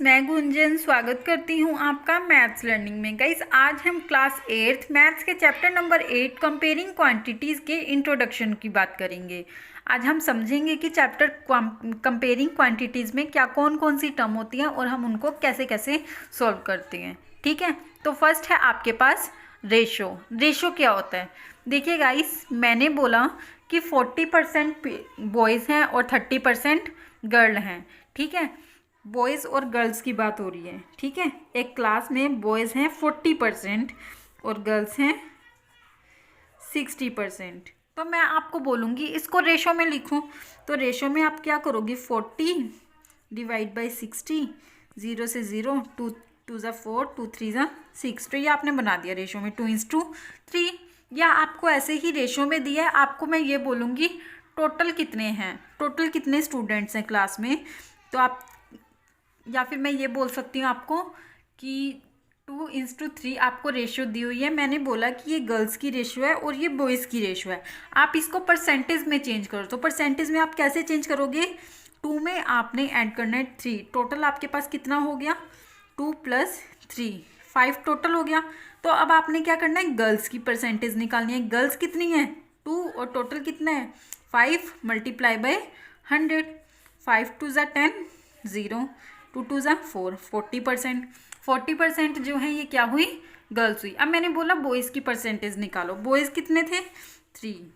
मैं गुंजन स्वागत करती हूँ आपका मैथ्स लर्निंग में। गाइस आज हम क्लास 8th मैथ्स के चैप्टर नंबर 8 कंपेयरिंग क्वांटिटीज़ के इंट्रोडक्शन की बात करेंगे। आज हम समझेंगे कि चैप्टर कंपेयरिंग क्वांटिटीज़ में क्या कौन कौन सी टर्म होती हैं और हम उनको कैसे कैसे सॉल्व करते हैं। ठीक है, तो फर्स्ट है आपके पास रेशो। रेशो क्या होता है? देखिए गाइस, मैंने बोला कि 40% बॉयज़ हैं और 30% गर्ल हैं। ठीक है, बॉयज़ और गर्ल्स की बात हो रही है। ठीक है, एक क्लास में बॉयज़ हैं 40% और गर्ल्स हैं 60%। तो मैं आपको बोलूँगी इसको रेशो में लिखूँ, तो रेशो में आप क्या करोगे, 40 डिवाइड बाई 60, 0 से 0, 2 2 ज़ा 4, 2 3 ज़ा 6। तो ये आपने बना दिया रेशो में 2:3। या आपको ऐसे ही रेशो में दिया है, आपको मैं ये बोलूँगी टोटल कितने हैं, टोटल कितने स्टूडेंट्स हैं क्लास में। तो आप, या फिर मैं ये बोल सकती हूँ आपको कि 2:3 आपको रेशियो दी हुई है। मैंने बोला कि ये गर्ल्स की रेशियो है और ये बॉयज़ की रेशियो है। आप इसको परसेंटेज में चेंज करो, तो परसेंटेज में आप कैसे चेंज करोगे, 2 में आपने ऐड करना है 3। टोटल आपके पास कितना हो गया, 2 + 3 5 टोटल हो गया। तो अब आपने क्या करना है, गर्ल्स की परसेंटेज निकालनी है। गर्ल्स कितनी है, 2, और टोटल कितना है 5 × 100। 5 2 ज़ा 10, 0, 2 2 ज़ा 4, 40%। 40% जो है ये क्या हुई, गर्ल्स हुई। अब मैंने बोला बॉयज़ की परसेंटेज निकालो। बॉयज़ कितने थे, 3,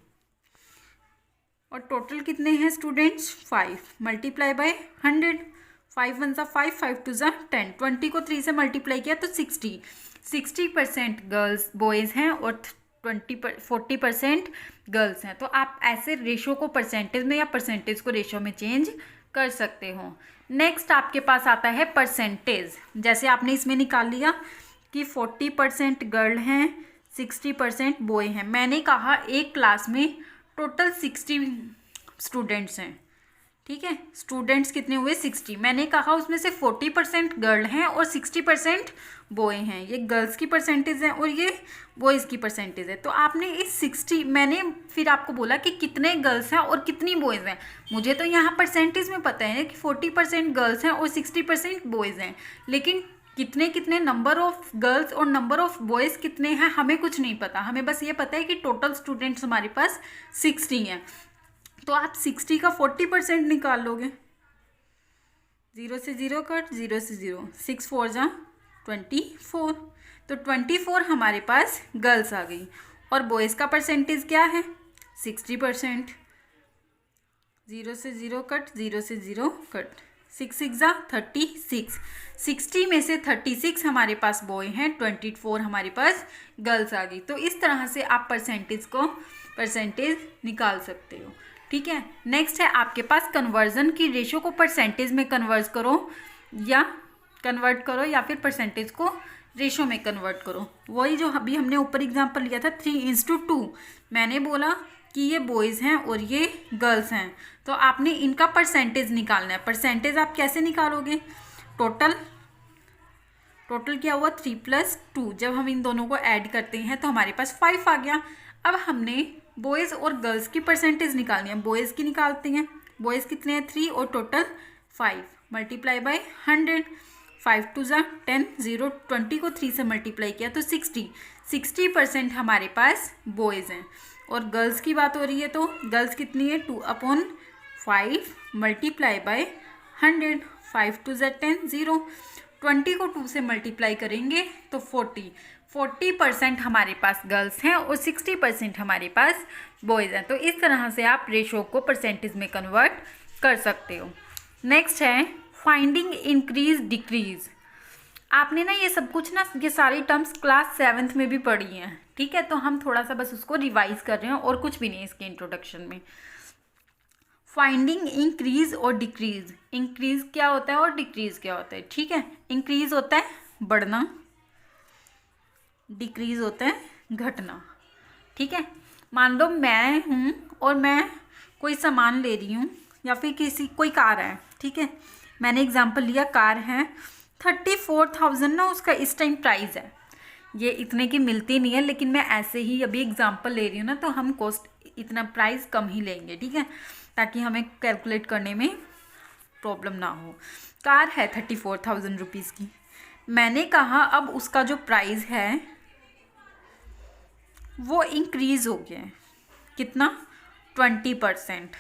और टोटल कितने हैं स्टूडेंट्स, 5 × 100। 5 1 ज़ा 5, 5 2 ज़ा 10, 20 को 3 से मल्टीप्लाई किया तो 60% गर्ल्स बॉयज़ हैं और 40% गर्ल्स हैं। तो आप ऐसे रेशो को परसेंटेज में या परसेंटेज को रेशो में चेंज कर सकते हो। नेक्स्ट आपके पास आता है परसेंटेज। जैसे आपने इसमें निकाल लिया कि 40% गर्ल हैं, 60% बॉय हैं। मैंने कहा एक क्लास में टोटल 60 स्टूडेंट्स हैं। ठीक है, स्टूडेंट्स कितने हुए, 60। मैंने कहा उसमें से 40% गर्ल हैं और 60% बॉय हैं। ये गर्ल्स की परसेंटेज है और ये बॉयज़ की परसेंटेज है। तो आपने इस 60, मैंने फिर आपको बोला कि कितने गर्ल्स हैं और कितनी बॉयज़ हैं। मुझे तो यहाँ परसेंटेज में पता है कि 40% गर्ल्स हैं और 60% बॉयज़ हैं, लेकिन कितने कितने नंबर ऑफ गर्ल्स और नंबर ऑफ बॉयज़ कितने हैं हमें कुछ नहीं पता। हमें बस ये पता है कि टोटल स्टूडेंट्स हमारे पास 60 हैं। तो आप 60 का 40% निकाल लोगे। 0 से 0 कट, 0 से 0, 6 4 ज़ा 24। तो 24 हमारे पास गर्ल्स आ गई। और बॉयज़ का परसेंटेज क्या है, 60%। 0 से 0 कट, 0 से 0 कट, 6 6 ज़ा 36। 60 में से 36 हमारे पास बॉय हैं, 24 हमारे पास गर्ल्स आ गई। तो इस तरह से आप परसेंटेज निकाल सकते हो। ठीक है, नेक्स्ट है आपके पास कन्वर्जन की। रेशो को परसेंटेज में कन्वर्ट करो या फिर परसेंटेज को रेशो में कन्वर्ट करो। वही जो अभी हमने ऊपर एग्जांपल लिया था 3:2। मैंने बोला कि ये बॉयज़ हैं और ये गर्ल्स हैं, तो आपने इनका परसेंटेज निकालना है। परसेंटेज आप कैसे निकालोगे, टोटल क्या हुआ, 3 + 2। जब हम इन दोनों को ऐड करते हैं तो हमारे पास 5 आ गया। अब हमने बॉयज़ और गर्ल्स की परसेंटेज निकालनी है। बॉयज़ की निकालते हैं। बॉयज़ कितने हैं, 3, और टोटल 5 × 100। 5 2 ज़ा 10, 0, 20 को 3 से मल्टीप्लाई किया तो 60% हमारे पास बॉयज़ हैं। और गर्ल्स की बात हो रही है तो गर्ल्स कितनी है, 2/5 × 100। 5 2 ज़ा 10, 0, 20 को 2 से मल्टीप्लाई करेंगे तो 40% हमारे पास गर्ल्स हैं और 60% हमारे पास बॉयज़ हैं। तो इस तरह से आप रेशो को परसेंटेज में कन्वर्ट कर सकते हो। नेक्स्ट है फाइंडिंग इंक्रीज डिक्रीज। आपने ना ये सब कुछ ना, ये सारी टर्म्स क्लास 7th में भी पढ़ी हैं। ठीक है, तो हम थोड़ा सा बस उसको रिवाइज कर रहे हैं और कुछ भी नहीं इसके इंट्रोडक्शन में। फाइंडिंग इंक्रीज और डिक्रीज। इंक्रीज क्या होता है और डिक्रीज क्या होता है। ठीक है, इंक्रीज होता है बढ़ना, डिक्रीज होता है घटना। ठीक है, मान लो मैं हूँ और मैं कोई सामान ले रही हूँ या फिर कोई कार है। ठीक है, मैंने एग्जांपल लिया, कार है 34,000 ना उसका इस टाइम प्राइस है। ये इतने की मिलती नहीं है, लेकिन मैं ऐसे ही अभी एग्जांपल ले रही हूँ ना, तो हम कॉस्ट इतना प्राइस कम ही लेंगे। ठीक है, ताकि हमें कैलकुलेट करने में प्रॉब्लम ना हो। कार है 34,000 रुपीज़ की। मैंने कहा अब उसका जो प्राइस है वो इंक्रीज़ हो गया है। कितना? 20%।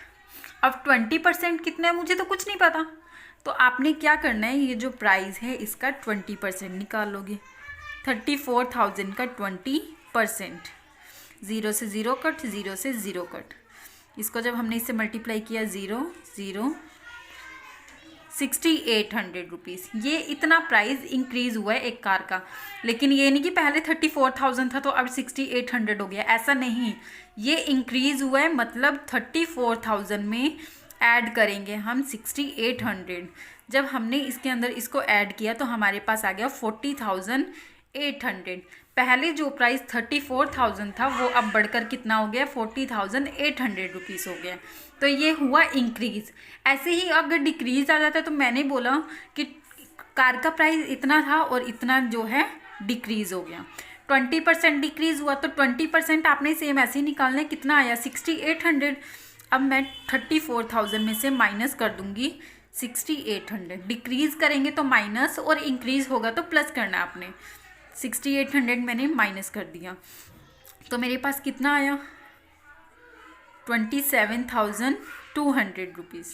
अब 20% कितना है मुझे तो कुछ नहीं पता। तो आपने क्या करना है, ये जो प्राइस है इसका 20% निकाल लोगे। 34,000 का 20%, 0 से 0 कट, 0 से 0 कट। इसको जब हमने इससे मल्टीप्लाई किया 0 0 6,800 रुपीज़। ये इतना प्राइस इंक्रीज़ हुआ है एक कार का। लेकिन ये नहीं कि पहले 34,000 था तो अब 6,800 हो गया, ऐसा नहीं। ये इंक्रीज़ हुआ है, मतलब 34,000 में ऐड करेंगे हम 6,800। जब हमने इसके अंदर इसको ऐड किया तो हमारे पास आ गया 40,800। पहले जो प्राइस 34,000 था वो अब बढ़कर कितना हो गया? 40,800 रुपीज़ हो गया। तो ये हुआ इंक्रीज़। ऐसे ही अगर डिक्रीज़ आ जाता है तो मैंने बोला कि कार का प्राइस इतना था और इतना जो है डिक्रीज़ हो गया। 20% डिक्रीज़ हुआ तो 20% आपने सेम ऐसे ही निकालना है। कितना आया? 6,800। अब मैं 34,000 में से माइनस कर दूंगी 6,800। डिक्रीज़ करेंगे तो माइनस और इंक्रीज़ होगा तो प्लस करना है आपने। 6,800 मैंने माइनस कर दिया तो मेरे पास कितना आया? 27,200 रुपीज़।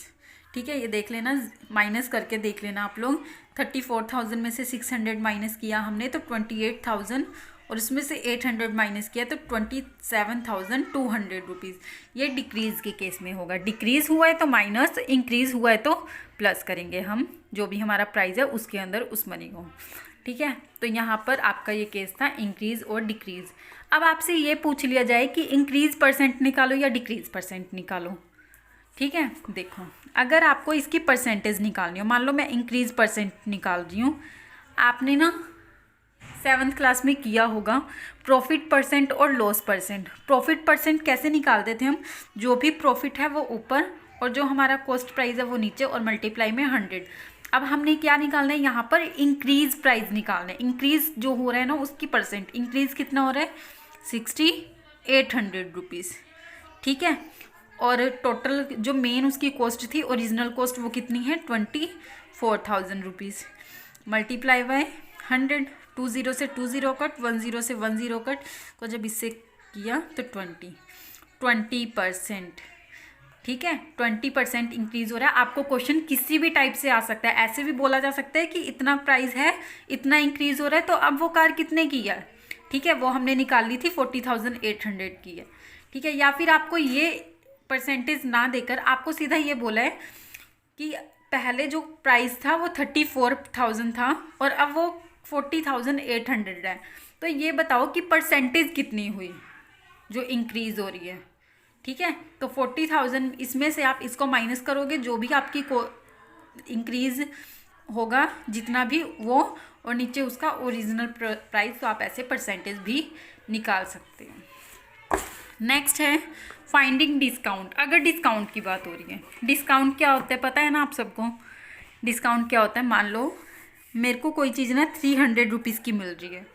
ठीक है, ये देख लेना, माइनस करके देख लेना आप लोग। 34,000 में से 600 माइनस किया हमने तो 28,000, और उसमें से 800 माइनस किया तो 27,200 रुपीज़। ये डिक्रीज़ के केस में होगा। डिक्रीज़ हुआ है तो माइनस, इंक्रीज़ हुआ है तो प्लस करेंगे हम जो भी हमारा प्राइस है उसके अंदर उस मनी को। ठीक है, तो यहाँ पर आपका ये केस था इंक्रीज़ और डिक्रीज़। अब आपसे ये पूछ लिया जाए कि इंक्रीज़ परसेंट निकालो या डिक्रीज़ परसेंट निकालो। ठीक है, देखो अगर आपको इसकी परसेंटेज निकालनी हो, मान लो मैं इंक्रीज़ परसेंट निकाल रही हूँ। आपने ना 7th क्लास में किया होगा प्रॉफिट परसेंट और लॉस परसेंट। प्रॉफिट परसेंट कैसे निकालते थे हम? जो भी प्रॉफिट है वो ऊपर और जो हमारा कॉस्ट प्राइस है वो नीचे, और मल्टीप्लाई में 100। अब हमने क्या निकालना है यहाँ पर? इंक्रीज़ प्राइस निकालना है। इंक्रीज़ जो हो रहा है ना उसकी परसेंट। इंक्रीज़ कितना हो रहा है? 6,800 रुपीज़। ठीक है, और टोटल जो मेन उसकी कॉस्ट थी, ओरिजिनल कॉस्ट, वो कितनी है? 24,000 रुपीज़। Multiply by 100। 20 से 20 कट, 10 से 10 कट, तो जब इससे किया तो 20%। ठीक है, 20% इंक्रीज़ हो रहा है। आपको क्वेश्चन किसी भी टाइप से आ सकता है। ऐसे भी बोला जा सकता है कि इतना प्राइस है, इतना इंक्रीज़ हो रहा है, तो अब वो कार कितने की है? ठीक है, वो हमने निकाल ली थी 40,800 की है। ठीक है, या फिर आपको ये परसेंटेज ना देकर आपको सीधा ये बोला है कि पहले जो प्राइस था वो 34,000 था और अब वो 40,800 है। तो ये बताओ कि परसेंटेज कितनी हुई जो इंक्रीज़ हो रही है। ठीक है, तो 40,000 इसमें से आप इसको माइनस करोगे, जो भी आपकी इंक्रीज़ होगा जितना भी वो, और नीचे उसका ओरिजिनल प्राइस, तो आप ऐसे परसेंटेज भी निकाल सकते हैं। नेक्स्ट है फाइंडिंग डिस्काउंट। अगर डिस्काउंट की बात हो रही है, डिस्काउंट क्या होता है पता है ना आप सबको? डिस्काउंट क्या होता है? मान लो मेरे को कोई चीज़ ना 300 रुपीज़ की मिल रही है।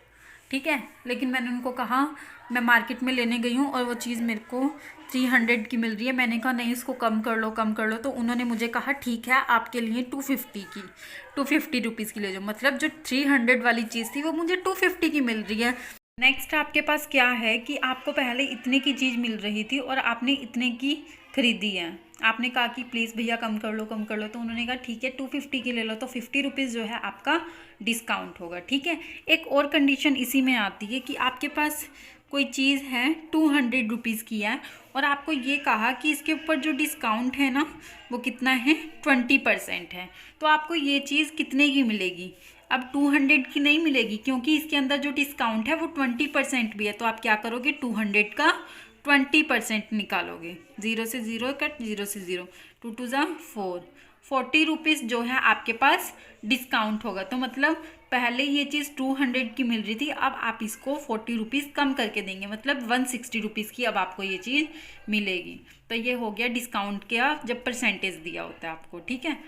ठीक है, लेकिन मैंने उनको कहा, मैं मार्केट में लेने गई हूँ और वो चीज़ मेरे को 300 की मिल रही है। मैंने कहा नहीं, इसको कम कर लो, कम कर लो। तो उन्होंने मुझे कहा ठीक है, आपके लिए 250 रुपीज़ की ले जाओ। मतलब जो 300 वाली चीज़ थी वो मुझे 250 की मिल रही है। नेक्स्ट आपके पास क्या है कि आपको पहले इतने की चीज़ मिल रही थी और आपने इतने की खरीदी है। आपने कहा कि प्लीज़ भैया कम कर लो, कम कर लो। तो उन्होंने कहा ठीक है 250 की ले लो, तो 50 रुपीज़ जो है आपका डिस्काउंट होगा। ठीक है, एक और कंडीशन इसी में आती है कि आपके पास कोई चीज़ है 200 रुपीज़ की है और आपको ये कहा कि इसके ऊपर जो डिस्काउंट है ना वो कितना है? 20% है। तो आपको ये चीज़ कितने की मिलेगी? अब 200 की नहीं मिलेगी, क्योंकि इसके अंदर जो डिस्काउंट है वो 20% भी है। तो आप क्या करोगे? 200 का 20% निकालोगे। 0 से 0 कट, 0 से 0, 2 2 ज़ा 4, 40 रुपीज़ जो है आपके पास डिस्काउंट होगा। तो मतलब पहले ये चीज़ 200 की मिल रही थी, अब आप इसको 40 रुपीज़ कम करके देंगे, मतलब 160 रुपीज़ की अब आपको ये चीज़ मिलेगी। तो ये हो गया डिस्काउंट का जब परसेंटेज दिया होता है आपको। ठीक है,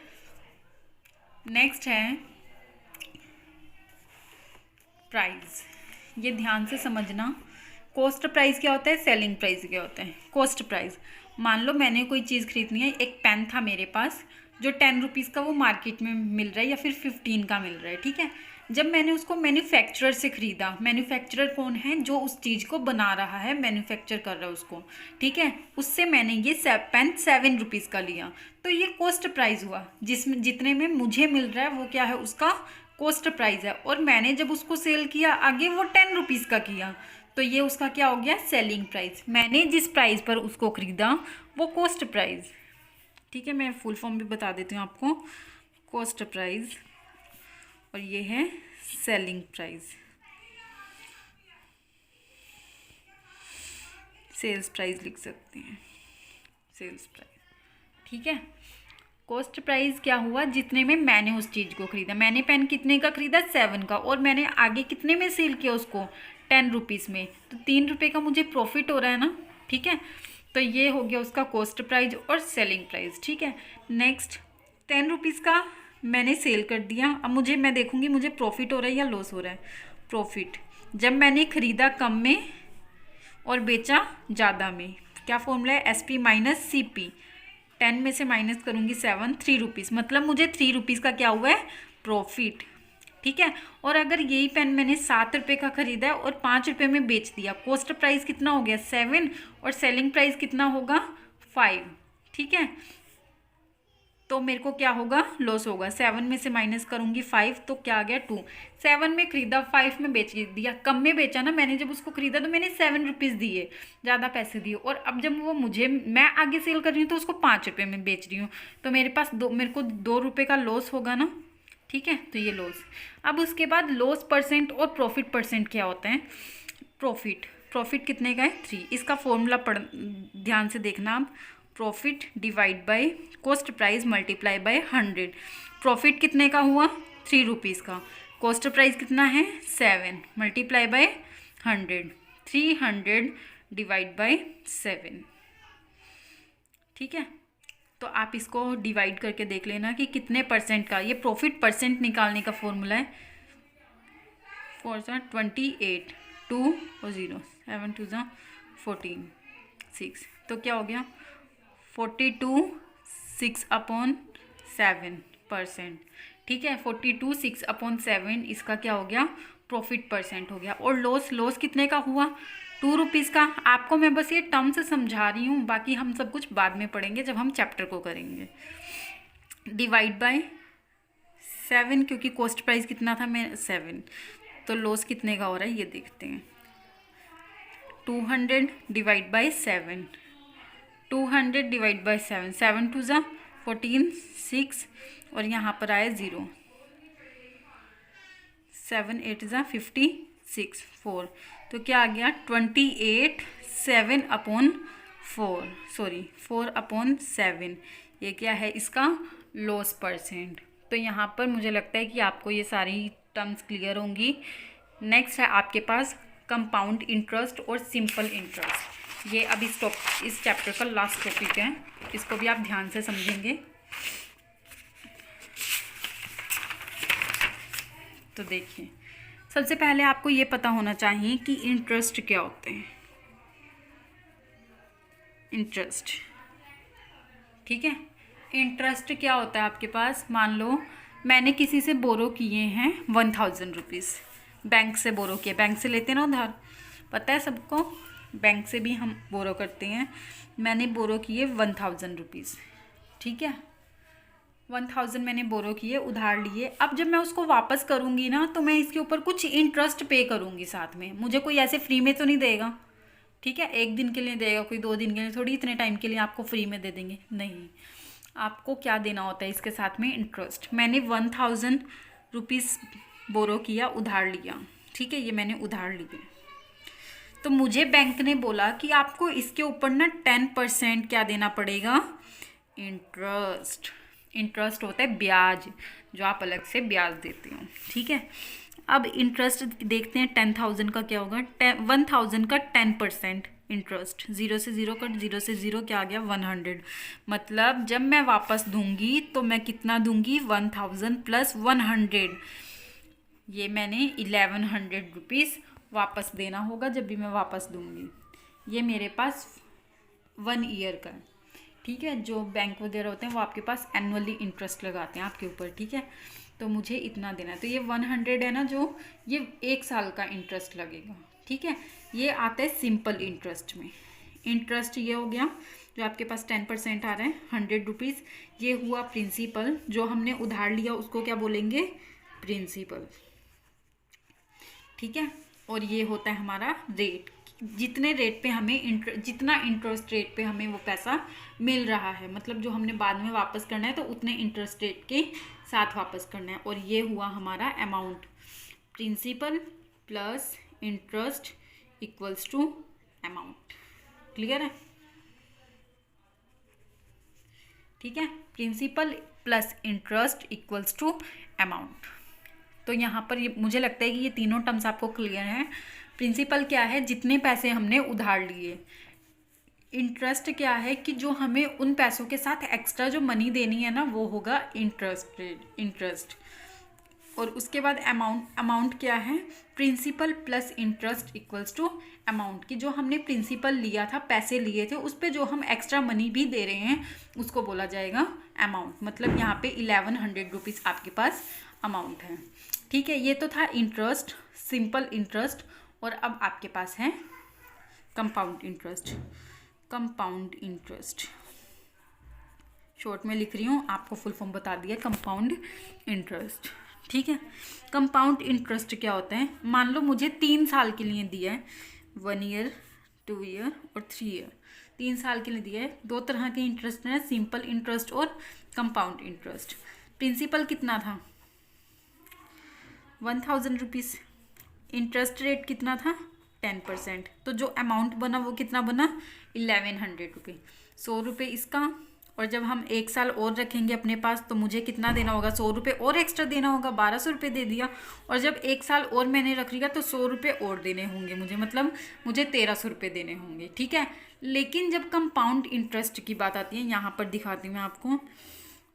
नेक्स्ट है प्राइस। ये ध्यान से समझना। कॉस्ट प्राइस क्या होता है, सेलिंग प्राइस क्या होता है? कॉस्ट प्राइस, मान लो मैंने कोई चीज़ खरीदनी है, एक पेन था मेरे पास जो 10 रुपीज़ का वो मार्केट में मिल रहा है या फिर 15 का मिल रहा है, ठीक है। जब मैंने उसको मैन्युफैक्चरर से ख़रीदा, मैन्युफैक्चरर कौन है, जो उस चीज़ को बना रहा है, मैन्युफैक्चर कर रहा है उसको, ठीक है, उससे मैंने ये पेन 7 रुपीज़ का लिया, तो ये कॉस्ट प्राइस हुआ। जिसमें जितने में मुझे मिल रहा है वो क्या है, उसका कॉस्ट प्राइस है। और मैंने जब उसको सेल किया आगे वो 10 रुपीज़ का किया, तो ये उसका क्या हो गया, सेलिंग प्राइस। मैंने जिस प्राइस पर उसको ख़रीदा वो कॉस्ट प्राइस, ठीक है। मैं फुल फॉर्म भी बता देती हूँ आपको, कॉस्ट प्राइस और ये है सेलिंग प्राइस, सेल्स प्राइस लिख सकते हैं, सेल्स प्राइस, ठीक है। कॉस्ट प्राइस क्या हुआ, जितने में मैंने उस चीज़ को ख़रीदा। मैंने पेन कितने का ख़रीदा, 7 का, और मैंने आगे कितने में सेल किया उसको, 10 रुपीज़ में, तो 3 रुपये का मुझे प्रॉफिट हो रहा है ना, ठीक है। तो ये हो गया उसका कॉस्ट प्राइस और सेलिंग प्राइस, ठीक है। नेक्स्ट 10 रुपीज़ का मैंने सेल कर दिया। अब मैं देखूँगी मुझे प्रॉफिट हो रहा है या लॉस हो रहा है। प्रॉफिट, जब मैंने ख़रीदा कम में और बेचा ज़्यादा में, क्या फॉर्मूला है, SP माइनस CP। 10 में से माइनस करूँगी 7, 3 रुपीज़, मतलब मुझे 3 रुपीज़ का क्या हुआ है, प्रॉफिट, ठीक है। और अगर यही पेन मैंने 7 रुपये का ख़रीदा है और 5 रुपये में बेच दिया, कॉस्ट प्राइस कितना हो गया, 7, और सेलिंग प्राइस कितना होगा, 5, ठीक है। तो मेरे को क्या होगा, लॉस होगा। 7 में से माइनस करूँगी 5, तो क्या आ गया, 2। 7 में ख़रीदा, 5 में बेच दिया, कम में बेचा ना मैंने। जब उसको ख़रीदा तो मैंने 7 रुपीज़ दिए, ज़्यादा पैसे दिए, और अब जब वो मैं आगे सेल कर रही हूँ तो उसको 5 रुपये में बेच रही हूँ, तो मेरे को 2 रुपये का लॉस होगा ना, ठीक है। तो ये लॉस। अब उसके बाद लॉस परसेंट और प्रॉफिट परसेंट क्या होता है। प्रॉफिट कितने का है, 3। इसका फॉर्मूला ध्यान से देखना आप। Profit divide by cost price multiply by 100। Profit कितने का हुआ, 3 रुपीज़ का। कॉस्ट प्राइस कितना है, 7, मल्टीप्लाई बाय 100, 300 डिवाइड बाय 7, ठीक है। तो आप इसको डिवाइड करके देख लेना कि कितने परसेंट का। ये प्रॉफिट परसेंट निकालने का फॉर्मूला है। 28, 2 और 0, 7 2 14, 6, तो क्या हो गया, 42 6/7%, ठीक है। 42 6/7 इसका क्या हो गया, प्रॉफिट परसेंट हो गया। और लॉस कितने का हुआ, 2 रुपीज़ का। आपको मैं बस ये टर्म से समझा रही हूँ, बाकी हम सब कुछ बाद में पढ़ेंगे जब हम चैप्टर को करेंगे। डिवाइड बाय 7, क्योंकि कॉस्ट प्राइस कितना था, 7, तो लॉस कितने का हो रहा है ये देखते हैं। 200 डिवाइड बाय 7, 200 डिवाइड बाय 7, 7 2 14, 6, और यहाँ पर आया 0, 7 8 56, 4, तो क्या आ गया, 28 4/7। ये क्या है, इसका लॉस परसेंट। तो यहाँ पर मुझे लगता है कि आपको ये सारी टर्म्स क्लियर होंगी। नेक्स्ट है आपके पास कंपाउंड इंटरेस्ट और सिंपल इंटरेस्ट। ये अब इस चैप्टर का लास्ट टॉपिक है, इसको भी आप ध्यान से समझेंगे। तो देखिए, सबसे पहले आपको ये पता होना चाहिए कि इंटरेस्ट क्या होते हैं। इंटरेस्ट, ठीक है। इंटरेस्ट क्या होता है आपके पास, मान लो मैंने किसी से बोरो किए हैं 1000 रुपीज़, बैंक से बोरो किए, बैंक से लेते हैं ना उधार, पता है सबको, बैंक से भी हम बोरो करते हैं। मैंने बोरो किए 1000 रुपीज़, ठीक है। 1000 मैंने बोरो किए, उधार लिए। अब जब मैं उसको वापस करूँगी ना, तो मैं इसके ऊपर कुछ इंटरेस्ट पे करूँगी साथ में। मुझे कोई ऐसे फ्री में तो नहीं देगा, ठीक है। 1 दिन के लिए देगा कोई, 2 दिन के लिए थोड़ी, इतने टाइम के लिए आपको फ्री में दे देंगे, नहीं। आपको क्या देना होता है इसके साथ में, इंटरेस्ट। मैंने 1000 रुपीज़ बोरो किया, उधार लिया, ठीक है, ये मैंने उधार लिए। तो मुझे बैंक ने बोला कि आपको इसके ऊपर ना 10% क्या देना पड़ेगा, इंटरेस्ट। इंटरेस्ट होता है ब्याज, जो आप अलग से ब्याज देते हो, ठीक है। अब इंटरेस्ट देखते हैं, 10,000 का क्या होगा, 1000 का 10% इंटरेस्ट, 0 से 0 कट, 0 से 0 क्या आ गया, 100। मतलब जब मैं वापस दूंगी तो मैं कितना दूंगी, 1000 प्लस 100, ये मैंने 1100 रुपीज़ वापस देना होगा जब भी मैं वापस दूंगी। ये मेरे पास 1 ईयर का है, ठीक है। जो बैंक वगैरह होते हैं वो आपके पास एनुअली इंटरेस्ट लगाते हैं आपके ऊपर, ठीक है। तो मुझे इतना देना है, तो ये 100 है ना, जो ये 1 साल का इंटरेस्ट लगेगा, ठीक है। ये आता है सिंपल इंटरेस्ट में। इंटरेस्ट ये हो गया जो आपके पास 10% आ रहा है, 100 रुपीज़। ये हुआ प्रिंसिपल, जो हमने उधार लिया उसको क्या बोलेंगे, प्रिंसिपल, ठीक है। और ये होता है हमारा रेट, जितने रेट पे हमें जितना इंटरेस्ट रेट पे हमें वो पैसा मिल रहा है, मतलब जो हमने बाद में वापस करना है तो उतने इंटरेस्ट रेट के साथ वापस करना है। और ये हुआ हमारा amount, principal plus interest equals to amount. Clear है, ठीक है। Principal plus interest equals to amount. तो यहाँ पर ये मुझे लगता है कि ये तीनों टर्म्स आपको क्लियर हैं। प्रिंसिपल क्या है, जितने पैसे हमने उधार लिए। इंटरेस्ट क्या है कि जो हमें उन पैसों के साथ एक्स्ट्रा जो मनी देनी है ना, वो होगा इंटरेस्ट रेट, इंटरेस्ट। और उसके बाद अमाउंट क्या है, principal plus interest equals to amount, की जो हमने प्रिंसिपल लिया था, पैसे लिए थे, उस पर जो हम एक्स्ट्रा मनी भी दे रहे हैं उसको बोला जाएगा अमाउंट। मतलब यहाँ पे 1100 रुपीज़ आपके पास अमाउंट है, ठीक है। ये तो था इंटरेस्ट, सिंपल इंटरेस्ट। और अब आपके पास है compound interest. Compound interest short में लिख रही हूँ, आपको फुल फॉर्म बता दिया, कंपाउंड इंटरेस्ट, ठीक है। कंपाउंड इंटरेस्ट क्या होता है, मान लो मुझे 3 साल के लिए दिया है, 1 ईयर, 2 ईयर और 3 ईयर, 3 साल के लिए दिया है। 2 तरह के इंटरेस्ट हैं, सिंपल इंटरेस्ट और कंपाउंड इंटरेस्ट। प्रिंसिपल कितना था, 1000 रुपीज़। इंटरेस्ट रेट कितना था, 10%। तो जो अमाउंट बना वो कितना बना, 1100 रुपये, 100 रुपये इसका। और जब हम 1 साल और रखेंगे अपने पास तो मुझे कितना देना होगा, 100 रुपये और एक्स्ट्रा देना होगा, 1200 रुपये दे दिया। और जब 1 साल और मैंने रख लिया तो 100 रुपये और देने होंगे मुझे, मतलब मुझे 1300 रुपये देने होंगे, ठीक है। लेकिन जब कंपाउंड इंटरेस्ट की बात आती है, यहाँ पर दिखाती हूँ मैं आपको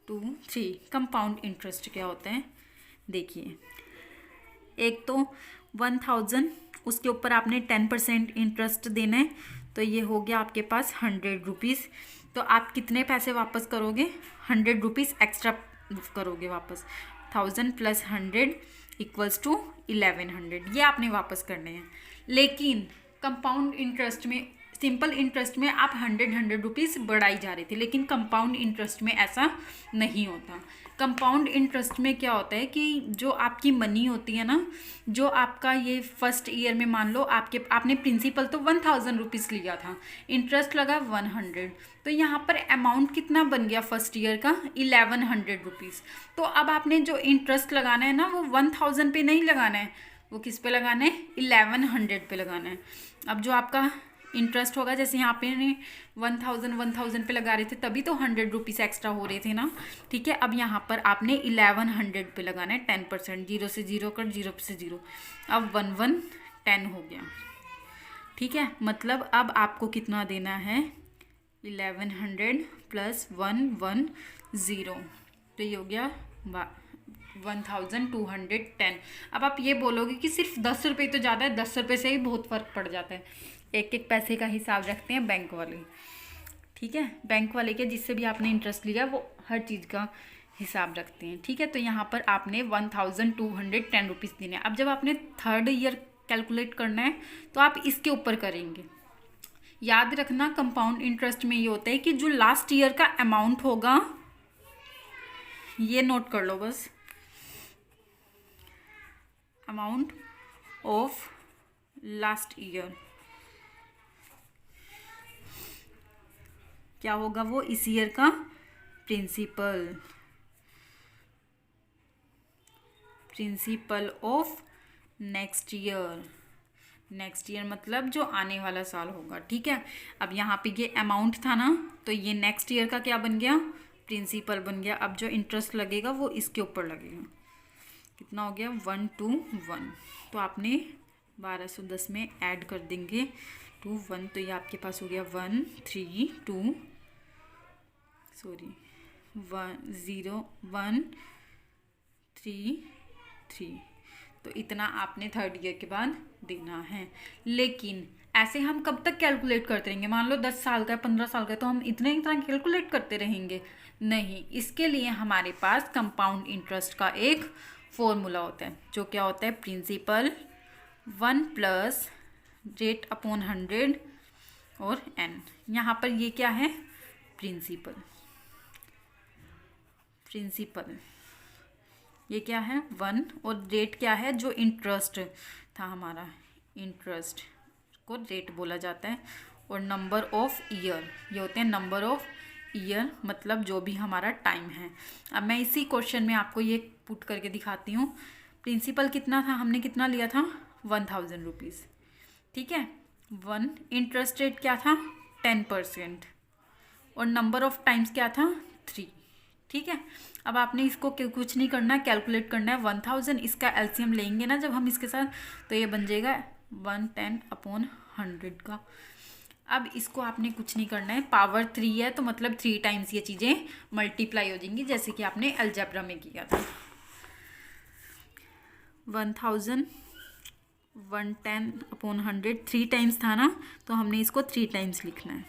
2, 3। कंपाउंड इंटरेस्ट क्या होता है, देखिए, एक तो 1000, उसके ऊपर आपने 10% इंटरेस्ट देना है, तो ये हो गया आपके पास 100 रुपीज़। तो आप कितने पैसे वापस करोगे, 100 रुपीज़ एक्स्ट्रा करोगे वापस। 1000 प्लस 100 इक्वल्स टू 1100, ये आपने वापस करने हैं। लेकिन कंपाउंड इंटरेस्ट में, सिंपल इंटरेस्ट में आप 100 रुपीज़ बढ़ाई जा रहे थे, लेकिन कंपाउंड इंटरेस्ट में ऐसा नहीं होता। कंपाउंड इंटरेस्ट में क्या होता है कि जो आपकी मनी होती है ना, जो आपका ये फर्स्ट ईयर में, मान लो आपने प्रिंसिपल तो 1000 रुपीज़ लिया था, इंटरेस्ट लगा 100, तो यहाँ पर अमाउंट कितना बन गया फर्स्ट ईयर का, 1100 रुपीज़। तो अब आपने जो इंटरेस्ट लगाना है ना, वो 1000 पे नहीं लगाना है, वो किस पे लगाना है, 1100 पे लगाना है। अब जो आपका इंटरेस्ट होगा, जैसे यहाँ पे 1000 पे लगा रहे थे तभी तो 100 रुपीज़ एक्स्ट्रा हो रहे थे ना, ठीक है। अब यहाँ पर आपने 1100 पे लगाना है 10%, 0 से 0 कर, 0 से 0, अब 1110 हो गया, ठीक है। मतलब अब आपको कितना देना है, 1100 प्लस 110, तो ये हो गया 1210। अब आप ये बोलोगे कि सिर्फ 10 रुपये तो ज़्यादा है, 10 रुपये से ही बहुत फ़र्क पड़ जाता है। एक एक पैसे का हिसाब रखते हैं बैंक वाले, ठीक है। बैंक वाले के जिससे भी आपने इंटरेस्ट लिया वो हर चीज़ का हिसाब रखते हैं, ठीक है। तो यहाँ पर आपने 1210 रुपीज़ देने हैं। अब जब आपने 3rd ईयर कैलकुलेट करना है तो आप इसके ऊपर करेंगे। याद रखना, कंपाउंड इंटरेस्ट में ये होता है कि जो लास्ट ईयर का अमाउंट होगा, ये नोट कर लो बस, अमाउंट ऑफ लास्ट ईयर क्या होगा, वो इस ईयर का प्रिंसिपल ऑफ नेक्स्ट ईयर मतलब जो आने वाला साल होगा, ठीक है। अब यहाँ पे ये अमाउंट था ना, तो ये नेक्स्ट ईयर का क्या बन गया, प्रिंसिपल बन गया। अब जो इंटरेस्ट लगेगा वो इसके ऊपर लगेगा, कितना हो गया, 121। तो आपने 1210 में ऐड कर देंगे 21, तो ये आपके पास हो गया 10133। तो इतना आपने थर्ड ईयर के बाद देना है। लेकिन ऐसे हम कब तक कैलकुलेट करते रहेंगे? मान लो 10 साल का 15 साल का, तो हम इतना कैलकुलेट करते रहेंगे? नहीं, इसके लिए हमारे पास कंपाउंड इंटरेस्ट का एक फॉर्मूला होता है, जो क्या होता है? प्रिंसिपल 1 प्लस रेट अपॉन 100 और n। यहाँ पर ये क्या है? प्रिंसिपल। ये क्या है? 1, और रेट क्या है? जो इंटरेस्ट था हमारा, इंटरेस्ट को रेट बोला जाता है। और नंबर ऑफ ईयर, ये होते हैं नंबर ऑफ ईयर, मतलब जो भी हमारा टाइम है। अब मैं इसी क्वेश्चन में आपको ये पुट करके दिखाती हूँ। प्रिंसिपल कितना था? हमने कितना लिया था? 1000 रुपीज़, ठीक है। 1, इंटरेस्ट रेट क्या था? 10%, और नंबर ऑफ टाइम्स क्या था? 3, ठीक है। अब आपने इसको कुछ नहीं करना है, कैलकुलेट करना है। 1000 इसका एलसीएम लेंगे ना जब हम इसके साथ, तो ये बन जाएगा 110/100 का। अब इसको आपने कुछ नहीं करना है, पावर 3 है तो मतलब 3 टाइम्स ये चीज़ें मल्टीप्लाई हो जाएंगी, जैसे कि आपने अलजेब्रा में किया था। 1000 110/100 3 टाइम्स था ना, तो हमने इसको 3 टाइम्स लिखना है।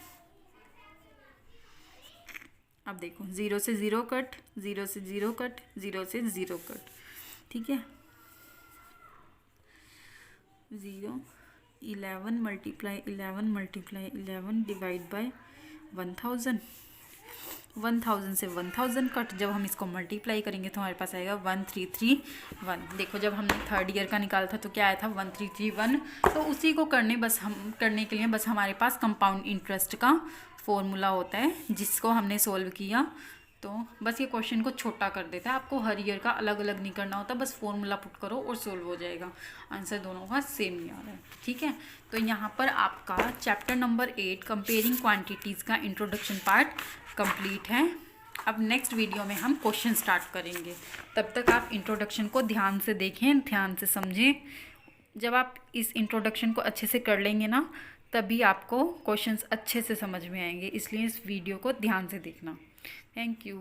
अब देखो, 0 से 0 कट, 0 से 0 कट, 0 से 0 कट, ठीक है। 0 11 मल्टीप्लाई 11 मल्टीप्लाई 11 डिवाइड बाय 1000। 1000 से 1000 कट, जब हम इसको मल्टीप्लाई करेंगे तो हमारे पास आएगा 1331। देखो, जब हमने थर्ड ईयर का निकाला था तो क्या आया था? 1331। तो उसी को करने के लिए बस हमारे पास कंपाउंड इंटरेस्ट का फॉर्मूला होता है, जिसको हमने सोल्व किया। तो बस ये क्वेश्चन को छोटा कर देता है, आपको हर ईयर का अलग अलग नहीं करना होता, बस फॉर्मूला पुट करो और सोल्व हो जाएगा। आंसर दोनों का सेम ही आ रहा है, ठीक है। तो यहाँ पर आपका चैप्टर नंबर 8 कंपेयरिंग क्वांटिटीज़ का इंट्रोडक्शन पार्ट कंप्लीट है। अब नेक्स्ट वीडियो में हम क्वेश्चन स्टार्ट करेंगे। तब तक आप इंट्रोडक्शन को ध्यान से देखें, ध्यान से समझें। जब आप इस इंट्रोडक्शन को अच्छे से कर लेंगे ना, तभी आपको क्वेश्चंस अच्छे से समझ में आएंगे। इसलिए इस वीडियो को ध्यान से देखना। Thank you.